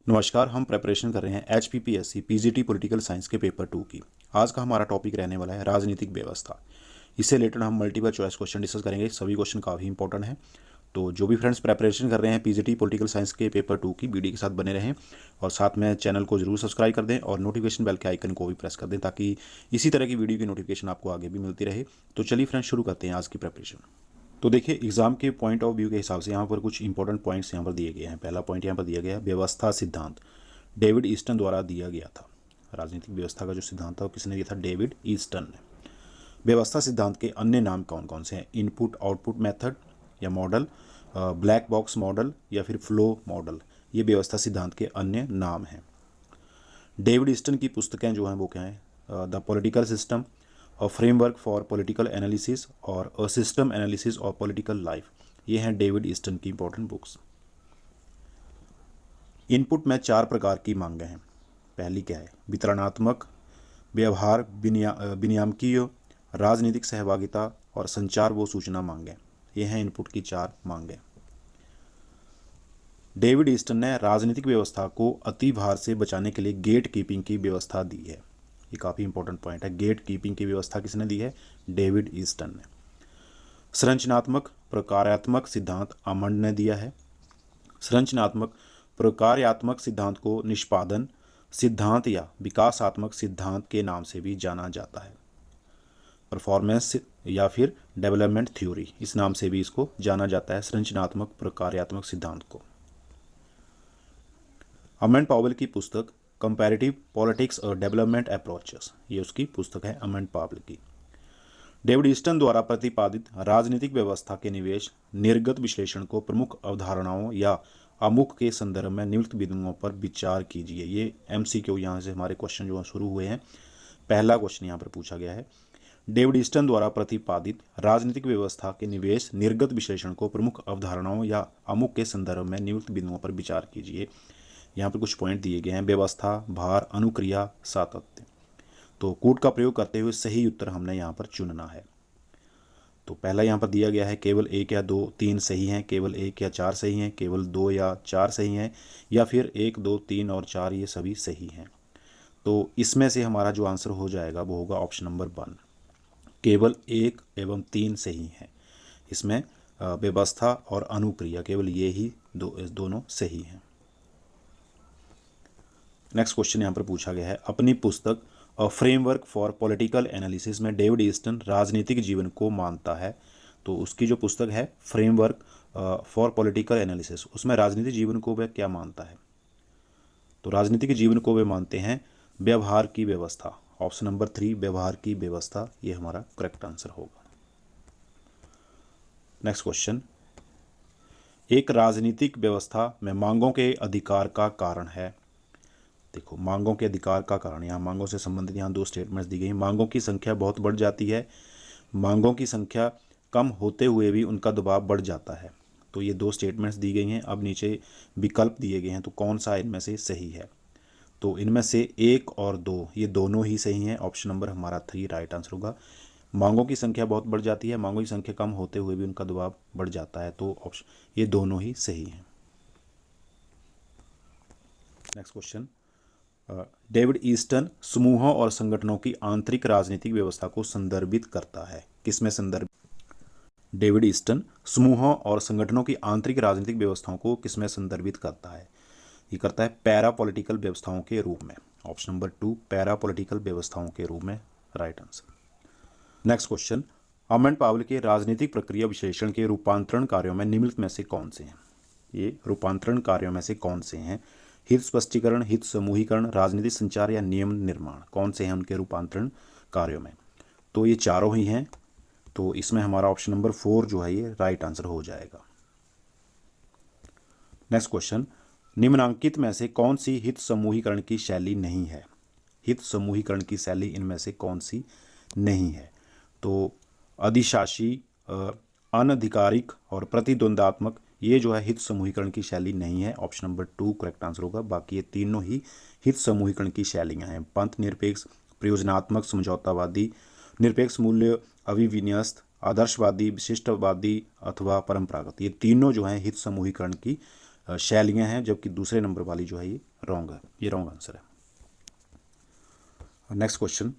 नमस्कार। हम प्रेपरेशन कर रहे हैं HPPSC PGT पॉलिटिकल साइंस के पेपर 2 की। आज का हमारा टॉपिक रहने वाला है राजनीतिक व्यवस्था। इससे रिलेटेड हम मल्टीपल चॉइस क्वेश्चन डिस्कस करेंगे। सभी क्वेश्चन काफ़ी इंपॉर्टेंट हैं, तो जो भी फ्रेंड्स प्रेपरेशन कर रहे हैं PGT पॉलिटिकल साइंस के पेपर 2 की, वीडियो के साथ बने रहें और साथ में चैनल को जरूर सब्सक्राइब कर दें और नोटिफिकेशन बेल के आइकन को भी प्रेस कर दें ताकि इसी तरह की वीडियो की नोटिफिकेशन आपको आगे भी मिलती रहे। तो चलिए फ्रेंड्स, शुरू करते हैं आज की प्रेपरेशन। तो देखिए, एग्जाम के पॉइंट ऑफ व्यू के हिसाब से यहाँ पर कुछ इंपॉर्टेंट पॉइंट्स यहाँ पर दिए गए हैं। पहला पॉइंट यहाँ पर दिया गया है व्यवस्था सिद्धांत, डेविड ईस्टन द्वारा दिया गया था। राजनीतिक व्यवस्था का जो सिद्धांत था वो किसने दिया था? डेविड ईस्टन ने। व्यवस्था सिद्धांत के अन्य नाम कौन कौन से हैं? इनपुट आउटपुट मेथड या मॉडल, ब्लैक बॉक्स मॉडल या फिर फ्लो मॉडल। ये व्यवस्था सिद्धांत के अन्य नाम हैं। डेविड ईस्टन की पुस्तकें जो हैं वो क्या हैं? The political system, a framework for political analysis और a system analysis of political life. ये हैं डेविड ईस्टन की इंपॉर्टेंट बुक्स। इनपुट में 4 प्रकार की मांगें हैं। पहली क्या है? वितरणात्मक, व्यवहार, विनियामकीय, राजनीतिक सहभागिता और संचार व सूचना मांगें। ये हैं इनपुट की 4 मांगें। डेविड ईस्टन ने राजनीतिक व्यवस्था को अतिभार से बचाने के लिए गेट कीपिंग की व्यवस्था दी है। ये काफ़ी इंपॉर्टेंट पॉइंट है। गेट कीपिंग की व्यवस्था किसने दी है? डेविड ईस्टन ने। संरचनात्मक प्रकार्यात्मक सिद्धांत आमंड ने दिया है। संरचनात्मक प्रकार्यात्मक सिद्धांत को निष्पादन सिद्धांत या विकासात्मक सिद्धांत के नाम से भी जाना जाता है। परफॉर्मेंस या फिर डेवलपमेंट थ्योरी, इस नाम से भी इसको जाना जाता है, संरचनात्मक प्रकार्यात्मक सिद्धांत को। अमंड पावेल की पुस्तक कंपैरेटिव पॉलिटिक्स और डेवलपमेंट अप्रोचेस, ये उसकी पुस्तक है अमंड पावेल की। डेविड ईस्टन द्वारा प्रतिपादित राजनीतिक व्यवस्था के निवेश निर्गत विश्लेषण को प्रमुख अवधारणाओं या अमुक के संदर्भ में निम्नलिखित बिंदुओं पर विचार कीजिए। ये MCQ यहाँ से हमारे क्वेश्चन जो शुरू हुए हैं। पहला क्वेश्चन यहाँ पर पूछा गया है, डेविड ईस्टन द्वारा प्रतिपादित राजनीतिक व्यवस्था के निवेश निर्गत विश्लेषण को प्रमुख अवधारणाओं या अमुक के संदर्भ में निम्नलिखित बिंदुओं पर विचार कीजिए। यहाँ पर कुछ पॉइंट दिए गए हैं। व्यवस्था, भार, अनुक्रिया, सातत्य। तो कूट का प्रयोग करते हुए सही उत्तर हमने यहाँ पर चुनना है। तो पहला यहाँ पर दिया गया है केवल 1 या 2 3 सही हैं, केवल 1 या 4 सही हैं, केवल 2 या 4 सही हैं, या फिर 1 2 3 और 4 ये सभी सही हैं। तो इसमें से हमारा जो आंसर हो जाएगा वो होगा ऑप्शन नंबर 1, केवल 1 एवं 3 सही हैं। इसमें व्यवस्था और अनुक्रिया केवल ये ही दोनों सही हैं। नेक्स्ट क्वेश्चन यहाँ पर पूछा गया है, अपनी पुस्तक अ फ्रेमवर्क फॉर पॉलिटिकल एनालिसिस में डेविड ईस्टन राजनीतिक जीवन को मानता है। तो उसकी जो पुस्तक है फ्रेमवर्क फॉर पॉलिटिकल एनालिसिस, उसमें राजनीतिक जीवन को वह क्या मानता है? तो राजनीतिक जीवन को वे मानते हैं व्यवहार की व्यवस्था। ऑप्शन नंबर 3, व्यवहार की व्यवस्था, ये हमारा करेक्ट आंसर होगा। नेक्स्ट क्वेश्चन, एक राजनीतिक व्यवस्था में मांगों के अधिकार का कारण है। देखो, मांगों के अधिकार का कारण, यहाँ मांगों से संबंधित यहाँ 2 स्टेटमेंट्स दी गई। मांगों की संख्या बहुत बढ़ जाती है, मांगों की संख्या कम होते हुए भी उनका दबाव बढ़ जाता है। तो ये 2 स्टेटमेंट्स दी गई हैं। अब नीचे विकल्प दिए गए हैं, तो कौन सा इनमें से सही है? तो इनमें से 1 और 2 ये दोनों ही सही हैं। ऑप्शन नंबर हमारा 3 राइट आंसर होगा। मांगों की संख्या बहुत बढ़ जाती है, मांगों की संख्या कम होते हुए भी उनका दबाव बढ़ जाता है, तो ऑप्शन ये दोनों ही सही हैं। नेक्स्ट क्वेश्चन, डेविड ईस्टन समूहों और संगठनों की आंतरिक राजनीतिक व्यवस्था को संदर्भित करता है। किसमें संदर्भित? डेविड ईस्टन समूहों और संगठनों की आंतरिक राजनीतिक व्यवस्थाओं को किसमें संदर्भित करता है? ये करता है पैरा पॉलिटिकल व्यवस्थाओं के रूप में। ऑप्शन नंबर 2, पैरा पॉलिटिकल व्यवस्थाओं के रूप में right answer. Next question, Almond Powell के राजनीतिक प्रक्रिया विश्लेषण के रूपांतरण कार्यों में निम्नलिखित में से कौन से हैं? ये रूपांतरण कार्यों में से कौन से हैं? हित स्पष्टीकरण, हित समूहीकरण, राजनीतिक संचार या नियम निर्माण, कौन से हैं उनके रूपांतरण कार्यों में? तो ये चारों ही हैं। तो इसमें हमारा ऑप्शन नंबर 4 जो है ये राइट आंसर हो जाएगा। नेक्स्ट क्वेश्चन, निम्नांकित में से कौन सी हित समूहीकरण की शैली नहीं है? हित समूहीकरण की शैली इनमें से कौन सी नहीं है? तो अधिशासी, अनधिकारिक और प्रतिद्वंदात्मक, ये जो है हित समूहीकरण की शैली नहीं है। ऑप्शन नंबर 2 करेक्ट आंसर होगा। बाकी ये तीनों ही हित समूहीकरण की शैलियाँ हैं। पंथ निरपेक्ष, प्रयोजनात्मक, समझौतावादी, निरपेक्ष मूल्य, अभिविन्यस्त, आदर्शवादी, विशिष्टवादी अथवा परंपरागत, ये तीनों जो हैं हित समूहीकरण की शैलियाँ हैं, जबकि दूसरे नंबर वाली जो है ये रॉन्ग है, ये रॉन्ग आंसर है। नेक्स्ट क्वेश्चन,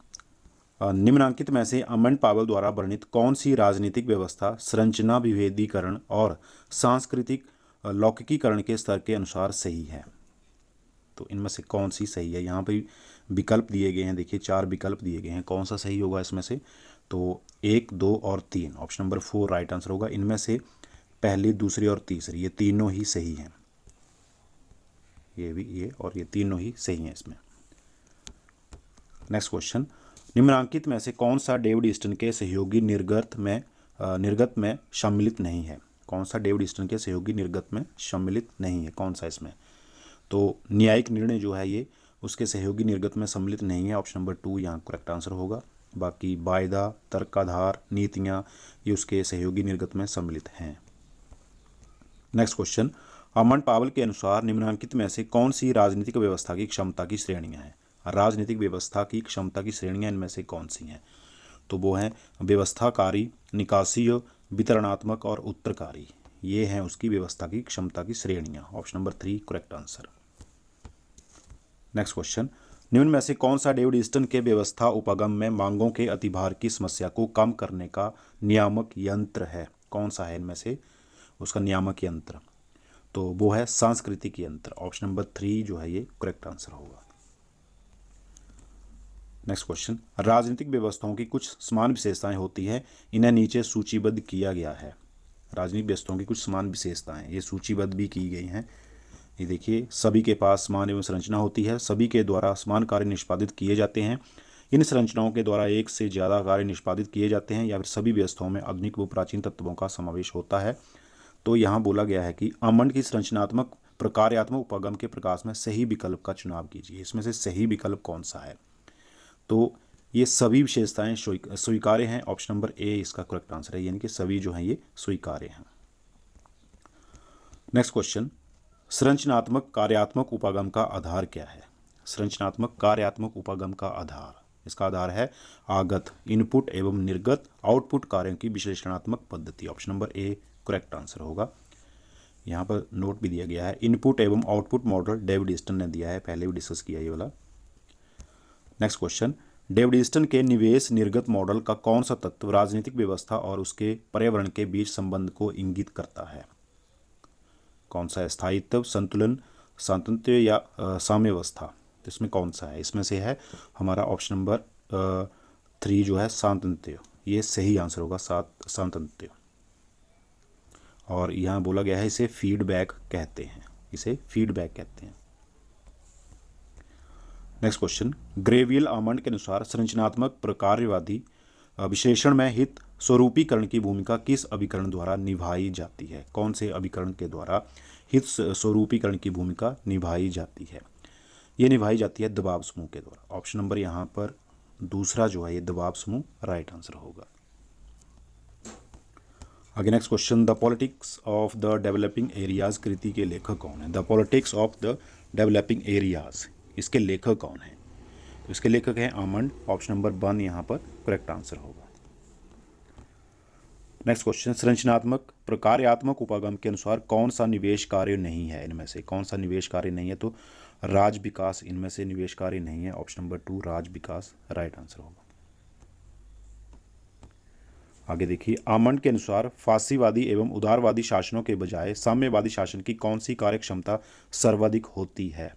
निम्नलिखित में से अमन पावल द्वारा वर्णित कौन सी राजनीतिक व्यवस्था संरचना विभेदीकरण और सांस्कृतिक लौकिकीकरण के स्तर के अनुसार सही है? तो इनमें से कौन सी सही है? यहाँ पे विकल्प दिए गए हैं, देखिए 4 विकल्प दिए गए हैं, कौन सा सही होगा इसमें से? तो 1, 2 और 3, ऑप्शन नंबर 4 राइट आंसर होगा। इनमें से पहली, दूसरी और तीसरी ये तीनों ही सही हैं, ये भी, ये और ये तीनों ही सही हैं इसमें। नेक्स्ट क्वेश्चन, निम्नलिखित में से कौन सा डेविड ईस्टन के सहयोगी निर्गत में सम्मिलित नहीं है? कौन सा डेविड ईस्टन के सहयोगी निर्गत में सम्मिलित नहीं है, कौन सा इसमें? तो न्यायिक निर्णय जो है ये उसके सहयोगी निर्गत में सम्मिलित नहीं है, ऑप्शन नंबर 2 यहाँ करेक्ट आंसर होगा। बाकी वायदा, तर्काधार, नीतियाँ ये उसके सहयोगी निर्गत में सम्मिलित हैं। नेक्स्ट क्वेश्चन, अमन पावल के अनुसार निम्नलिखित में से कौन सी राजनीतिक व्यवस्था की क्षमता की श्रेणियाँ हैं? राजनीतिक व्यवस्था की क्षमता की श्रेणियाँ इनमें से कौन सी हैं? तो वो हैं व्यवस्थाकारी, निकासीय, वितरणात्मक और उत्तरकारी। ये हैं उसकी व्यवस्था की क्षमता की श्रेणियाँ, option number 3 correct answer. Next question, निम्न में से कौन सा डेविड ईस्टन के व्यवस्था उपगम में मांगों के अतिभार की समस्या को कम करने का नियामक यंत्र है? कौन सा है इनमें से उसका नियामक यंत्र? तो वो है सांस्कृतिक यंत्र, ऑप्शन नंबर 3 जो है ये करेक्ट आंसर होगा। नेक्स्ट क्वेश्चन, राजनीतिक व्यवस्थाओं की कुछ समान विशेषताएं होती हैं, इन्हें नीचे सूचीबद्ध किया गया है। राजनीतिक व्यवस्थाओं की कुछ समान विशेषताएं ये सूचीबद्ध भी की गई हैं। ये देखिए, सभी के पास समान एवं संरचना होती है, सभी के द्वारा समान कार्य निष्पादित किए जाते हैं, इन संरचनाओं के द्वारा एक से ज़्यादा कार्य निष्पादित किए जाते हैं, या फिर सभी व्यवस्थाओं में आधुनिक व प्राचीन तत्वों का समावेश होता है। तो यहाँ बोला गया है कि अमन की संरचनात्मक प्रकार्यात्मक उपगम के प्रकाश में सही विकल्प का चुनाव कीजिए। इसमें से सही विकल्प कौन सा है? तो ये सभी विशेषताएं स्वीकार्य हैं, ऑप्शन नंबर ए इसका करेक्ट आंसर है, यानी कि सभी जो हैं ये स्वीकार्य हैं। नेक्स्ट क्वेश्चन, संरचनात्मक कार्यात्मक उपागम का आधार क्या है? संरचनात्मक कार्यात्मक उपागम का आधार, इसका आधार है आगत, इनपुट एवं निर्गत आउटपुट कार्यों की विश्लेषणात्मक पद्धति, option number A correct answer होगा। यहाँ पर नोट भी दिया गया है, इनपुट एवं आउटपुट मॉडल डेविड ईस्टन ने दिया है, पहले भी डिस्कस किया ये वाला। नेक्स्ट क्वेश्चन, डेविड ईस्टन के निवेश निर्गत मॉडल का कौन सा तत्व राजनीतिक व्यवस्था और उसके पर्यावरण के बीच संबंध को इंगित करता है? कौन सा है? स्थायित्व, संतुलन, सातत्य या साम्यावस्था? तो इसमें कौन सा है? इसमें से है हमारा ऑप्शन नंबर 3 जो है सातत्य, ये सही आंसर होगा, सातत्य। और यहाँ बोला गया है इसे फीडबैक कहते हैं, इसे फीडबैक कहते हैं। नेक्स्ट क्वेश्चन, ग्रेवियल आमंड के अनुसार संरचनात्मक प्रकार्यवादी विश्लेषण में हित स्वरूपीकरण की भूमिका किस अभिकरण द्वारा निभाई जाती है? कौन से अभिकरण के द्वारा हित स्वरूपीकरण की भूमिका निभाई जाती है? ये निभाई जाती है दबाव समूह के द्वारा, ऑप्शन नंबर यहाँ पर दूसरा जो है ये दबाव समूह राइट आंसर होगा। आगे next question, the politics of the developing areas कृति के लेखक कौन है? The politics of the developing areas, इसके लेखक कौन है? तो इसके लेखक हैं आमंड, ऑप्शन नंबर 1 यहाँ पर करेक्ट आंसर होगा। नेक्स्ट क्वेश्चन, संरचनात्मक प्रकार्यात्मक उपागम के अनुसार कौन सा निवेश कार्य नहीं है? इनमें से कौन सा निवेश कार्य नहीं है? तो राज विकास इनमें से निवेश कार्य नहीं है, ऑप्शन नंबर 2 राज विकास राइट आंसर होगा। आगे देखिए, आमंड के अनुसार फासीवादी एवं उदारवादी शासनों के बजाय साम्यवादी शासन की कौन सी कार्य क्षमता सर्वाधिक होती है?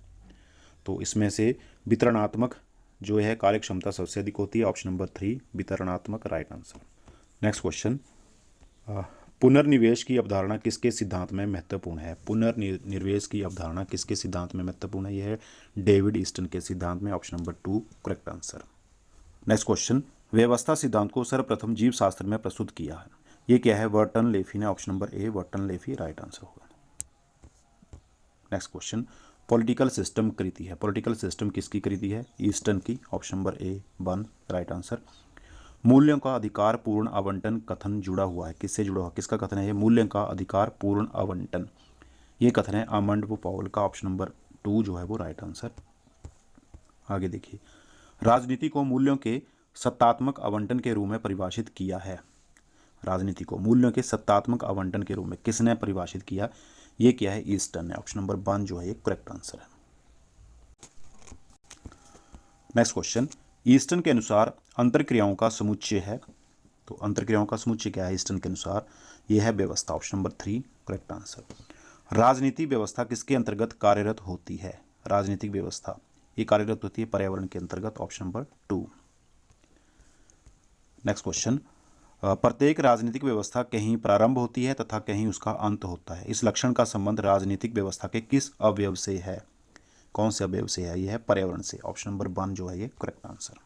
तो इसमें से वितरणात्मक जो है कार्य क्षमता सबसे अधिक होती है, ऑप्शन नंबर 3 वितरणात्मक राइट आंसर। नेक्स्ट क्वेश्चन, पुनर्निवेश की अवधारणा किसके सिद्धांत में महत्वपूर्ण है? पुनर्निवेश की अवधारणा किसके सिद्धांत में महत्वपूर्ण है? यह है डेविड ईस्टन के सिद्धांत में, option number 2 correct answer. Next question, व्यवस्था सिद्धांत को सर्वप्रथम जीव शास्त्र में प्रस्तुत किया है, ये क्या है? वर्टन लेफी ने, option number A Bertalanffy right answer होगा। नेक्स्ट क्वेश्चन, पॉलिटिकल सिस्टम कृति है, पॉलिटिकल सिस्टम किसकी कृति है? ईस्टन की, option number A 1 right answer. मूल्यों का अधिकार पूर्ण आवंटन कथन जुड़ा हुआ है, किससे जुड़ा हुआ? किसका कथन है ये? मूल्यों का अधिकार पूर्ण आवंटन, ये कथन है आमंड व पावल का, ऑप्शन नंबर 2 जो है वो राइट आंसर। आगे देखिए, राजनीति को मूल्यों के सत्तात्मक आवंटन के रूप में परिभाषित किया है। राजनीति को मूल्यों के सत्तात्मक आवंटन के रूप में किसने परिभाषित किया? ये क्या है, ईस्टर्न है। ऑप्शन नंबर 1 जो है ये करेक्ट आंसर है। नेक्स्ट क्वेश्चन, ईस्टर्न के अनुसार अंतरक्रियाओं का समुच्चय है। तो अंतरक्रियाओं का समुच्चय क्या है ईस्टर्न के अनुसार, ये है व्यवस्था। Option number 3 correct answer. राजनीतिक व्यवस्था किसके अंतर्गत कार्यरत होती है? राजनीतिक व्यवस्था ये कार्यरत होती है पर्यावरण के अंतर्गत। Option number 2। नेक्स्ट क्वेश्चन, प्रत्येक राजनीतिक व्यवस्था कहीं प्रारंभ होती है तथा कहीं उसका अंत होता है। इस लक्षण का संबंध राजनीतिक व्यवस्था के किस अवयव से है? कौन से अवयव से है? यह है पर्यावरण से। ऑप्शन नंबर 1 जो है ये करेक्ट आंसर।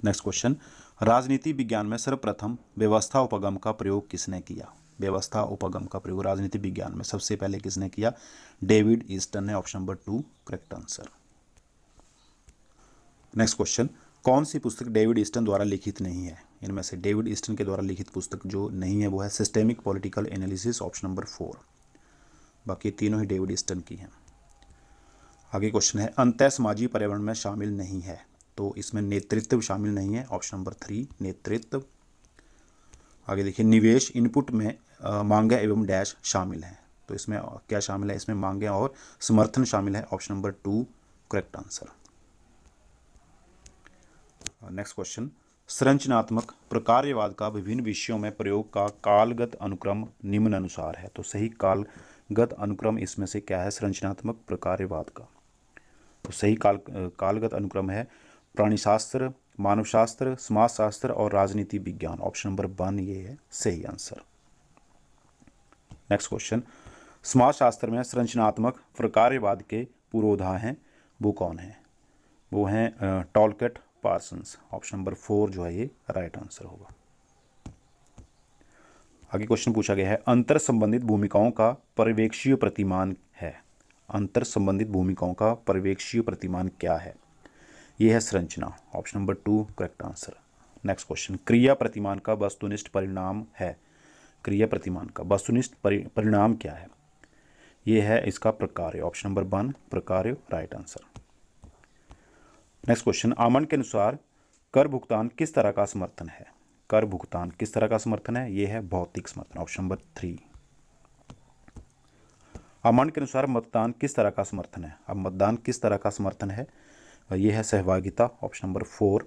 नेक्स्ट क्वेश्चन, राजनीति विज्ञान में सर्वप्रथम व्यवस्था उपगम का प्रयोग किसने किया? व्यवस्था उपगम का प्रयोग राजनीति विज्ञान में सबसे पहले किसने किया? डेविड ईस्टन ने। Option number 2 correct answer. Next question, कौन सी पुस्तक डेविड ईस्टन द्वारा लिखित नहीं है? इनमें से डेविड ईस्टन के द्वारा लिखित पुस्तक जो नहीं है वो है systemic political analysis. Option number 4। बाकी तीनों ही डेविड ईस्टन की हैं। आगे क्वेश्चन है, अंतः समाजी पर्यावरण में शामिल नहीं है। तो इसमें नेतृत्व शामिल नहीं है। ऑप्शन नंबर 3 नेतृत्व। आगे देखिए, निवेश इनपुट में मांगे एवं डैश शामिल है। तो इसमें क्या शामिल है? इसमें मांगे और समर्थन शामिल है। Option number 2 correct answer. Next question, संरचनात्मक प्रकार्यवाद का विभिन्न विषयों में प्रयोग का कालगत अनुक्रम निम्नानुसार है। तो सही कालगत अनुक्रम इसमें से क्या है? संरचनात्मक प्रकार्यवाद का तो सही कालगत अनुक्रम है प्राणीशास्त्र, मानवशास्त्र, समाजशास्त्र और राजनीति विज्ञान। ऑप्शन नंबर 1 ये है सही आंसर। नेक्स्ट क्वेश्चन, समाजशास्त्र में संरचनात्मक प्रकार्यवाद के पुरोधा हैं, वो कौन है? वो हैं टॉलकेट, पार्सन्स। ऑप्शन नंबर 4 जो है ये राइट आंसर होगा। आगे क्वेश्चन पूछा गया है, अंतर संबंधित भूमिकाओं का पर्यवेक्षीय प्रतिमान है। अंतर संबंधित भूमिकाओं का पर्यवेक्षीय प्रतिमान क्या है? ये है संरचना। Option number 2 correct answer. Next question, क्रिया प्रतिमान का वस्तुनिष्ठ परिणाम है। क्रिया प्रतिमान का वस्तुनिष्ठ परिणाम क्या है? ये है इसका प्रकार्य। ऑप्शन नंबर 1 प्रकार्य right answer. Next question, almond के अनुसार कर भुगतान किस तरह का समर्थन है? कर भुगतान किस तरह का समर्थन है? ये है भौतिक समर्थन। Option number 3। आमंड के अनुसार मतदान किस तरह का समर्थन है? अब मतदान किस तरह का समर्थन है? ये है सहभागिता। Option number 4।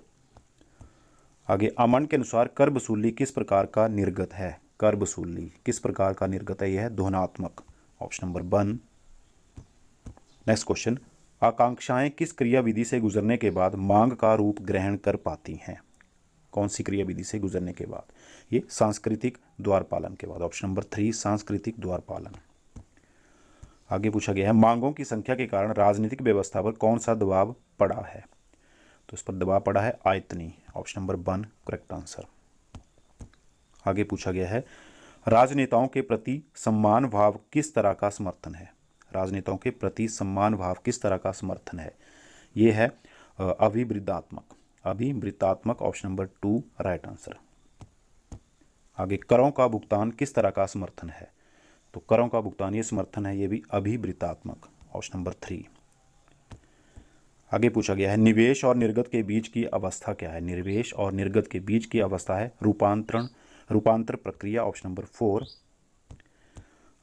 आगे, आमंड के अनुसार कर वसूली किस प्रकार का निर्गत है? कर वसूली किस प्रकार का निर्गत है? यह है ध्वनात्मक। Option number 1। नेक्स्ट क्वेश्चन, आकांक्षाएं किस क्रिया विधि से गुजरने के बाद मांग का रूप ग्रहण कर पाती हैं? कौन सी क्रिया विधि से गुजरने के बाद? ये सांस्कृतिक द्वारपालन के बाद। ऑप्शन नंबर 3 सांस्कृतिक द्वारपालन। आगे पूछा गया है, मांगों की संख्या के कारण राजनीतिक व्यवस्था पर कौन सा दबाव पड़ा है? तो इस पर दबाव पड़ा है आयतनी। Option number 1 correct answer. आगे पूछा गया है, राजनेताओं के प्रति सम्मान भाव किस तरह का समर्थन है? राजनेताओं के प्रति सम्मान भाव किस तरह का समर्थन है? ये है अभिवृद्धात्मक। अभिवृत्तात्मक। Option number 2 right answer. आगे, करों का भुगतान किस तरह का समर्थन है? तो करों का भुगतान ये समर्थन है, ये भी अभिवृत्तात्मक। Option number 3। आगे पूछा गया है, निवेश और निर्गत के बीच की अवस्था क्या है? निवेश और निर्गत के बीच की अवस्था है रूपांतर प्रक्रिया। Option number 4।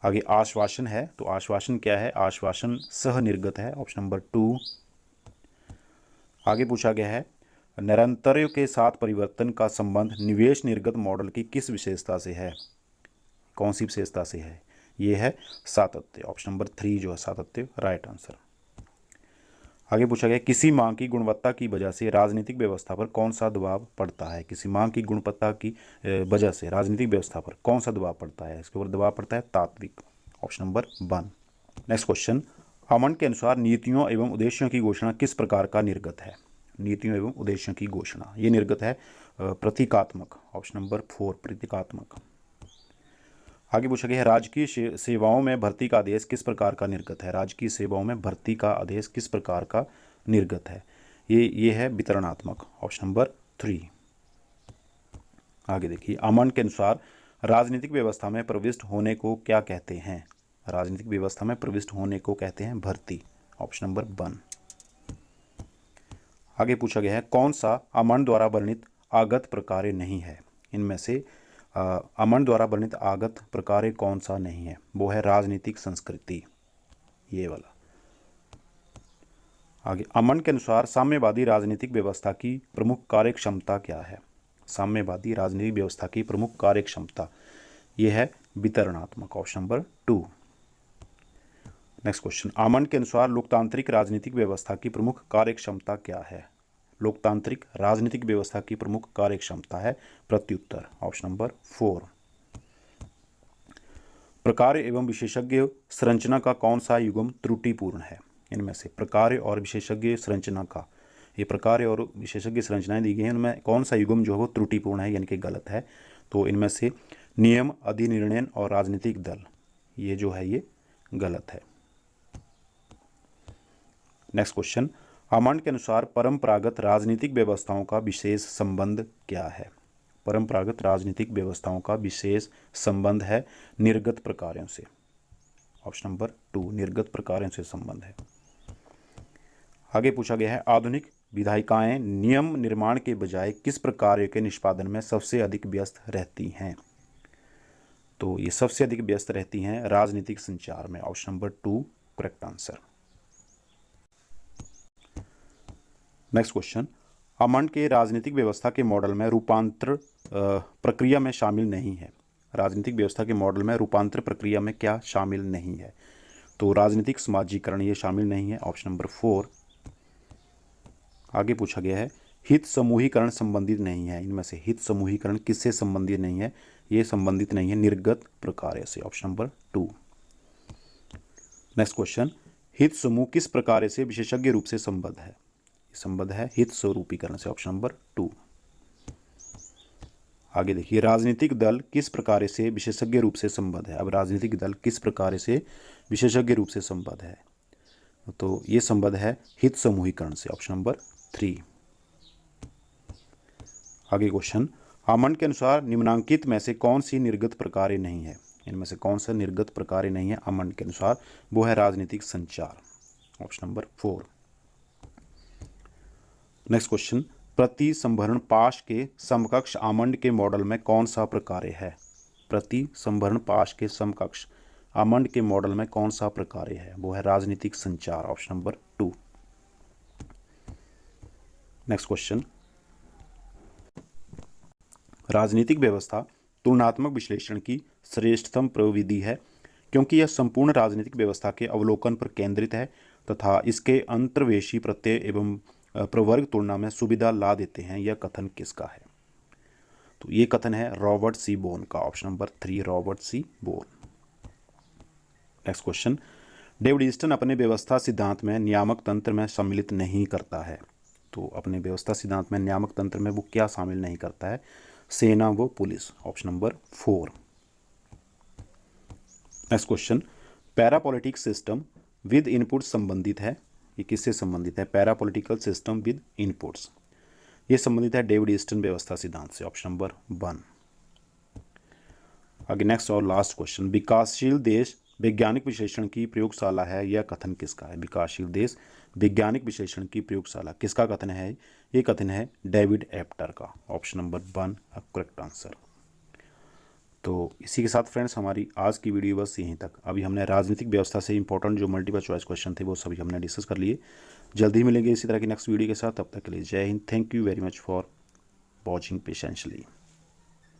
आगे, आश्वासन है, तो आश्वासन क्या है? आश्वासन सह निर्गत है। Option number 2। आगे पूछा गया है, निरंतर के साथ परिवर्तन का संबंध निवेश निर्गत मॉडल की किस विशेषता से है? कौन सी विशेषता से है? ये है सातत्य। ऑप्शन नंबर 3 जो है सातत्य राइट आंसर। आगे पूछा गया, किसी मांग की गुणवत्ता की वजह से राजनीतिक व्यवस्था पर कौन सा दबाव पड़ता है? किसी मांग की गुणवत्ता की वजह से राजनीतिक व्यवस्था पर कौन सा दबाव पड़ता है? इसके ऊपर दबाव पड़ता है तात्विक। Option number 1। Next question, almond के अनुसार नीतियों एवं उद्देश्यों की घोषणा किस प्रकार का निर्गत है? नीतियों एवं उद्देश्यों की घोषणा ये निर्गत है प्रतीकात्मक। ऑप्शन नंबर 4 प्रतीकात्मक। आगे पूछा गया है, राजकीय सेवाओं में भर्ती का आदेश किस प्रकार का निर्गत है? राजकीय सेवाओं में भर्ती का आदेश किस प्रकार का निर्गत है? ये है वितरणात्मक। Option number 3। आगे देखिए, आमंड के अनुसार राजनीतिक व्यवस्था में प्रविष्ट होने को क्या कहते हैं? राजनीतिक व्यवस्था में प्रविष्ट होने को कहते हैं भर्ती। Option number 1। आगे पूछा गया है, कौन सा आमंड द्वारा वर्णित आगत प्रकार्य नहीं है? इनमें से अमन द्वारा वर्णित आगत प्रकार्य कौन सा नहीं है? वो है राजनीतिक संस्कृति, ये वाला। आगे, अमन के अनुसार साम्यवादी राजनीतिक व्यवस्था की प्रमुख कार्यक्षमता क्या है? साम्यवादी राजनीतिक व्यवस्था की प्रमुख कार्यक्षमता ये है वितरणात्मक, ऑप्शन नंबर 2। नेक्स्ट क्वेश्चन, अमन के अनुसार लोकतांत्रिक राजनीतिक व्यवस्था की प्रमुख कार्यक्षमता क्या है? लोकतांत्रिक राजनीतिक व्यवस्था की प्रमुख कार्यक्षमता है प्रत्युत्तर, ऑप्शन नंबर 4। प्रकार्य एवं विशेषज्ञ संरचना का कौन सा युग्म त्रुटिपूर्ण है? इनमें से प्रकार्य और विशेषज्ञ संरचना का, ये प्रकार्य और विशेषज्ञ संरचनाएं दी गई हैं, उनमें कौन सा युग्म जो है वो त्रुटिपूर्ण है यानी कि गलत है? तो इनमें से नियम, अधिनिर्णय और राजनीतिक दल, ये जो है ये गलत है। नेक्स्ट क्वेश्चन, अमन के अनुसार परंपरागत राजनीतिक व्यवस्थाओं का विशेष संबंध क्या है? परंपरागत राजनीतिक व्यवस्थाओं का विशेष संबंध है निर्गत प्रकारों से, ऑप्शन नंबर 2, निर्गत प्रकारों से संबंध है। आगे पूछा गया है, आधुनिक विधायिकाएं नियम निर्माण के बजाय किस प्रकार के निष्पादन में सबसे अधिक व्यस्त रहती हैं? तो ये सबसे अधिक व्यस्त रहती हैं राजनीतिक संचार में, option number 2 correct answer. Next question, अमन के राजनीतिक व्यवस्था के मॉडल में रूपांतर प्रक्रिया में शामिल नहीं है। राजनीतिक व्यवस्था के मॉडल में रूपांतर प्रक्रिया में क्या शामिल नहीं है? तो राजनीतिक समाजीकरण ये शामिल नहीं है, ऑप्शन नंबर 4। आगे पूछा गया है, हित समूहीकरण संबंधित नहीं है। इनमें से हित समूहीकरण किससे संबंधित नहीं है? ये संबंधित नहीं है निर्गत प्रकार से, ऑप्शन नंबर 2। नेक्स्ट क्वेश्चन, हित समूह किस प्रकार से विशेषज्ञ रूप से संबद्ध है? संबद्ध है हित स्वरूपीकरण से, ऑप्शन नंबर 2। आगे देखिए, राजनीतिक दल किस प्रकार से विशेषज्ञ रूप से संबद्ध है? अब राजनीतिक दल किस प्रकार से विशेषज्ञ रूप से संबद्ध है? तो ये संबद्ध है हित समूहीकरण से, ऑप्शन नंबर 3। आगे क्वेश्चन, अमन के अनुसार निम्नांकित में से कौन सी निर्गत प्रकार्य नहीं है? इनमें से कौन सा निर्गत प्रकार्य नहीं है अमन के अनुसार? वो है राजनीतिक संचार, ऑप्शन नंबर 4। नेक्स्ट क्वेश्चन, प्रति संभरण पाश के समकक्ष आमंड के मॉडल में कौन सा प्रकार्य है? प्रति संभरण पाश के समकक्ष आमंड के मॉडल में कौन सा प्रकार्य है? वो है राजनीतिक संचार, ऑप्शन नंबर 2। नेक्स्ट क्वेश्चन, राजनीतिक व्यवस्था तुलनात्मक विश्लेषण की श्रेष्ठतम प्रविधि है क्योंकि यह संपूर्ण राजनीतिक व्यवस्था के अवलोकन पर केंद्रित है तथा इसके अंतर्वेशी प्रत्यय एवं प्रवर्ग तुलना में सुविधा ला देते हैं। यह कथन किसका है? तो ये कथन है रॉबर्ट सी बोन का, option number 3 Robert C Bone. Next question, David Easton अपने व्यवस्था सिद्धांत में नियामक तंत्र में सम्मिलित नहीं करता है। तो अपने व्यवस्था सिद्धांत में नियामक तंत्र में वो क्या शामिल नहीं करता है? सेना व पुलिस, option number 4। Next question, parapolitic system with input संबंधित है। ये किससे संबंधित है? पैरापॉलिटिकल सिस्टम विद इनपुट्स, ये संबंधित है डेविड ईस्टन व्यवस्था सिद्धांत से, ऑप्शन नंबर 1। आगे नेक्स्ट और लास्ट क्वेश्चन, विकासशील देश वैज्ञानिक विश्लेषण की प्रयोगशाला है। यह कथन किसका है? विकासशील देश वैज्ञानिक विश्लेषण की प्रयोगशाला किसका कथन है? ये कथन है डेविड एप्टर का, ऑप्शन नंबर 1 करेक्ट आंसर। तो इसी के साथ फ्रेंड्स हमारी आज की वीडियो बस यहीं तक। अभी हमने राजनीतिक व्यवस्था से इंपॉर्टेंट जो मल्टीपल चॉइस क्वेश्चन थे वो सभी हमने डिस्कस कर लिए। जल्दी मिलेंगे इसी तरह की नेक्स्ट वीडियो के साथ, तब तक के लिए जय हिंद। Thank you very much for watching पेशेंशली।